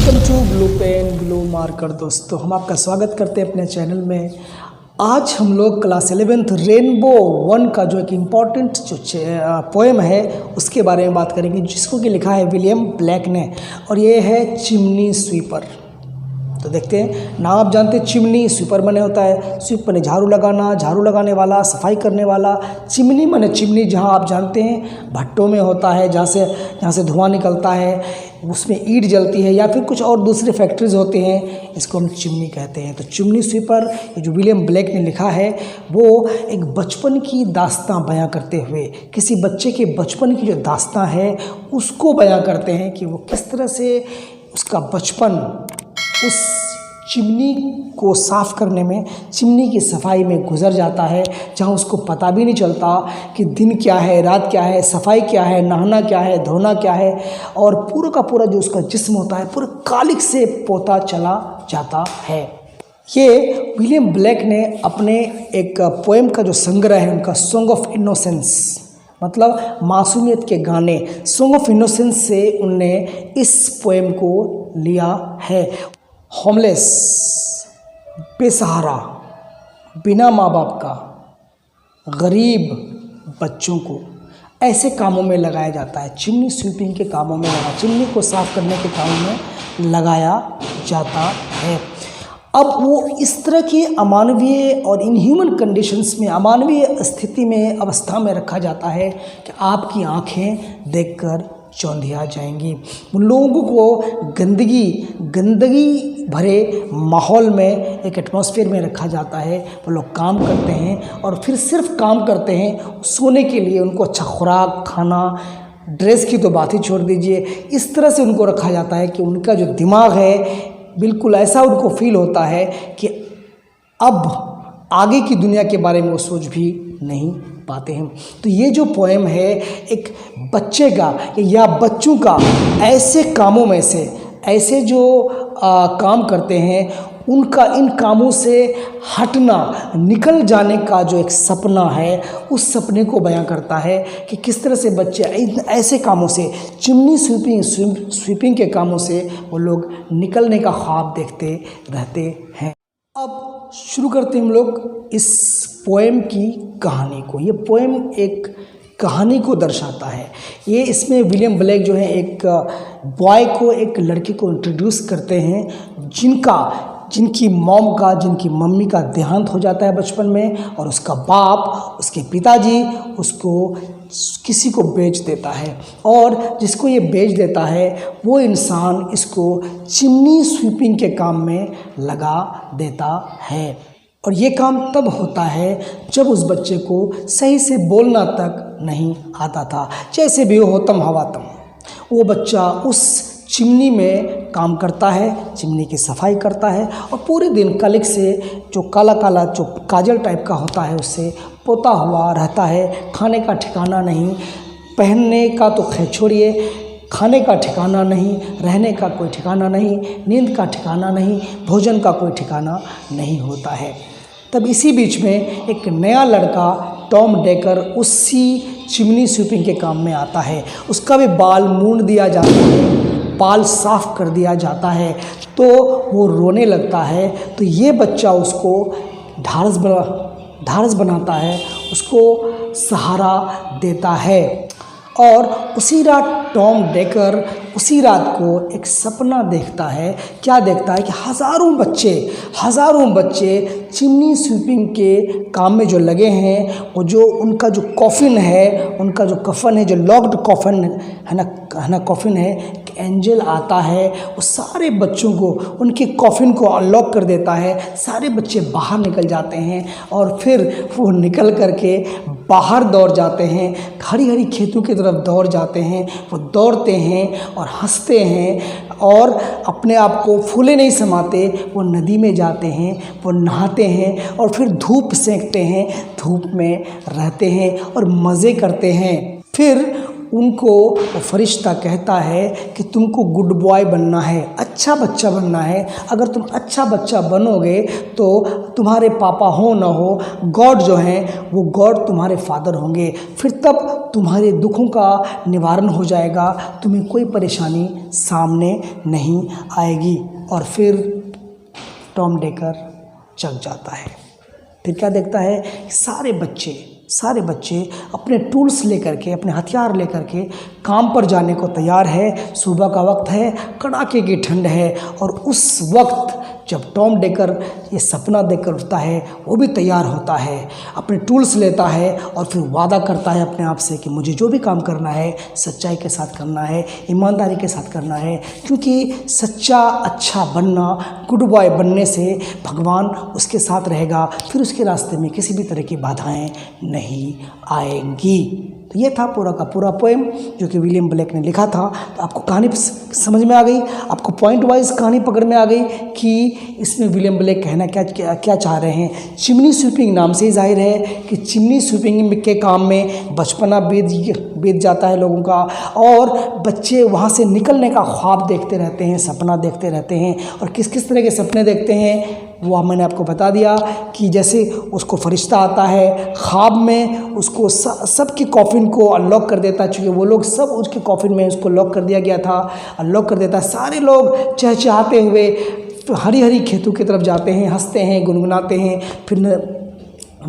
Welcome to blue pen blue marker. दोस्तों, हम आपका स्वागत करते हैं अपने चैनल में। आज हम लोग क्लास 11th रेनबो 1 का जो एक इम्पॉर्टेंट जो पोएम है उसके बारे में बात करेंगे, जिसको कि लिखा है विलियम ब्लैक ने, और ये है चिमनी स्वीपर। तो देखते हैं ना, आप जानते हैं चिमनी स्वीपर माने होता है स्वीप माने झाड़ू लगाना, झाड़ू लगाने वाला, सफाई करने वाला। चिमनी माने चिमनी, जहाँ आप जानते हैं भट्टों में होता है, जहाँ से धुआं निकलता है, उसमें ईंट जलती है या फिर कुछ और दूसरे फैक्ट्रीज होते हैं, इसको हम चिमनी कहते हैं। तो चिमनी स्वीपर ये जो विलियम ब्लैक ने लिखा है वो एक बचपन की दास्तां बयां करते हुए, किसी बच्चे के बचपन की जो दास्तां है उसको बयां करते हैं कि वो किस तरह से उसका बचपन उस चिमनी को साफ़ करने में, चिमनी की सफाई में गुजर जाता है, जहाँ उसको पता भी नहीं चलता कि दिन क्या है, रात क्या है, सफाई क्या है, नहाना क्या है, धोना क्या है, और पूरा का पूरा जो उसका जिस्म होता है पूरा कालिक से पोता चला जाता है। ये विलियम ब्लैक ने अपने एक पोएम का जो संग्रह है उनका सॉन्ग ऑफ इनोसेंस, मतलब मासूमियत के गाने, सॉन्ग ऑफ इनोसेंस से उनने इस पोएम को लिया है। होमलेस, बेसहारा, बिना माँ बाप का, गरीब बच्चों को ऐसे कामों में लगाया जाता है, चिमनी स्वीपिंग के कामों में चिमनी को साफ करने के कामों में लगाया जाता है। अब वो इस तरह के अमानवीय और इनह्यूमन कंडीशंस में, अमानवीय स्थिति में, अवस्था में रखा जाता है कि आपकी आंखें देखकर चौंधिया जाएंगी। उन लोगों को गंदगी भरे माहौल में, एक एटमॉस्फेयर में रखा जाता है। वो लोग काम करते हैं और फिर सिर्फ काम करते हैं, सोने के लिए उनको अच्छा खुराक, खाना, ड्रेस की तो बात ही छोड़ दीजिए। इस तरह से उनको रखा जाता है कि उनका जो दिमाग है बिल्कुल ऐसा उनको फील होता है कि अब आगे की दुनिया के बारे में वो सोच भी नहीं पाते हैं। तो ये जो पोएम है एक बच्चे का या बच्चों का ऐसे कामों में से, ऐसे जो काम करते हैं उनका, इन कामों से हटना, निकल जाने का जो एक सपना है, उस सपने को बयां करता है कि किस तरह से बच्चे ऐसे कामों से, चिमनी स्वीपिंग के कामों से वो लोग निकलने का ख्वाब देखते रहते हैं। अब शुरू करते हैं हम लोग इस पोएम की कहानी को। ये पोएम एक कहानी को दर्शाता है। ये इसमें विलियम ब्लैक जो है एक बॉय को, एक लड़के को इंट्रोड्यूस करते हैं जिनकी मम्मी का देहांत हो जाता है बचपन में, और उसका बाप, उसके पिताजी उसको किसी को बेच देता है, और जिसको ये बेच देता है वो इंसान इसको चिमनी स्वीपिंग के काम में लगा देता है। और ये काम तब होता है जब उस बच्चे को सही से बोलना तक नहीं आता था। जैसे भी हो तम हवा तम, वो बच्चा उस चिमनी में काम करता है, चिमनी की सफाई करता है, और पूरे दिन कलिक से जो काला काला जो काजल टाइप का होता है उससे पोता हुआ रहता है। खाने का ठिकाना नहीं, पहनने का तो खैर छोड़िए, खाने का ठिकाना नहीं, रहने का कोई ठिकाना नहीं, नींद का ठिकाना नहीं, भोजन का कोई ठिकाना नहीं होता है। तब इसी बीच में एक नया लड़का टॉम डेकर उसी चिमनी स्वीपिंग के काम में आता है। उसका भी बाल मूंड दिया जाता है, बाल साफ कर दिया जाता है, तो वो रोने लगता है। तो ये बच्चा उसको ढाढ़स बनाता है, उसको सहारा देता है। और उसी रात टॉम डेकर उसी रात को एक सपना देखता है। क्या देखता है कि हज़ारों बच्चे चिमनी स्वीपिंग के काम में जो लगे हैं, वो जो उनका जो कॉफ़िन है, उनका जो कफन है, जो लॉक्ड कॉफिन है ना कॉफिन है, एक एंजल आता है, वो सारे बच्चों को, उनके कॉफिन को अनलॉक कर देता है। सारे बच्चे बाहर निकल जाते हैं और फिर वो निकल करके बाहर दौड़ जाते हैं, हरी हरी खेतों की तरफ दौड़ जाते हैं। वो दौड़ते हैं और हंसते हैं और अपने आप को फूले नहीं समाते, वो नदी में जाते हैं, वो नहाते हैं और फिर धूप सेंकते हैं, धूप में रहते हैं और मज़े करते हैं। फिर उनको वो फरिश्ता कहता है कि तुमको गुड बॉय बनना है, अच्छा बच्चा बनना है। अगर तुम अच्छा बच्चा बनोगे तो तुम्हारे पापा हो ना हो, गॉड जो हैं वो गॉड तुम्हारे फादर होंगे। फिर तब तुम्हारे दुखों का निवारण हो जाएगा, तुम्हें कोई परेशानी सामने नहीं आएगी। और फिर टॉम डेकर जग जाता है। फिर क्या देखता है, सारे बच्चे अपने टूल्स लेकर के, अपने हथियार लेकर के काम पर जाने को तैयार है। सुबह का वक्त है, कड़ाके की ठंड है, और उस वक्त जब टॉम डेकर ये सपना देखकर उठता है, वो भी तैयार होता है, अपने टूल्स लेता है और फिर वादा करता है अपने आप से कि मुझे जो भी काम करना है सच्चाई के साथ करना है, ईमानदारी के साथ करना है, क्योंकि सच्चा अच्छा बनना, गुड बॉय बनने से भगवान उसके साथ रहेगा। फिर उसके रास्ते में किसी भी तरह की बाधाएं नहीं आएंगी। तो ये था पूरा का पूरा पोएम जो कि विलियम ब्लेक ने लिखा था। तो आपको कहानी समझ में आ गई, आपको पॉइंट वाइज कहानी पकड़ में आ गई कि इसमें विलियम ब्लेक कहना क्या चाह रहे हैं। चिमनी स्वीपिंग नाम से ही जाहिर है कि चिमनी स्वीपिंग के काम में बचपना बीत जाता है लोगों का, और बच्चे वहाँ से निकलने का ख्वाब देखते रहते हैं, सपना देखते रहते हैं। और किस किस तरह के सपने देखते हैं वो मैंने आपको बता दिया कि जैसे उसको फरिश्ता आता है ख्वाब में, उसको सबकी कॉफिन को अनलॉक कर देता है, चूँकि वो लोग सब उसके कॉफिन में उसको लॉक कर दिया गया था, अनलॉक कर देता है। सारे लोग चहचहाते हुए हरी हरी खेतों की तरफ जाते हैं, हंसते हैं, गुनगुनाते हैं, फिर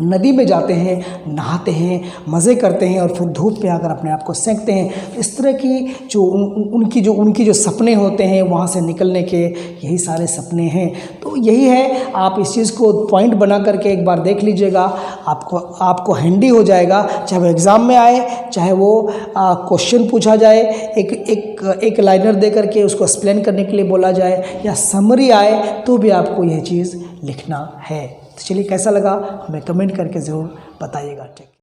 नदी में जाते हैं, नहाते हैं, मज़े करते हैं, और फिर धूप पे आकर अपने आप को सेंकते हैं। इस तरह की जो उनकी जो सपने होते हैं वहाँ से निकलने के, यही सारे सपने हैं। तो यही है, आप इस चीज़ को पॉइंट बना करके एक बार देख लीजिएगा, आपको हैंडी हो जाएगा। चाहे वो एग्ज़ाम में आए, चाहे वो क्वेश्चन पूछा जाए, एक लाइनर दे करके उसको एक्सप्लेन करने के लिए बोला जाए, या समरी आए, तो भी आपको यह चीज़ लिखना है। तो चलिए, कैसा लगा हमें कमेंट करके ज़रूर बताइएगा।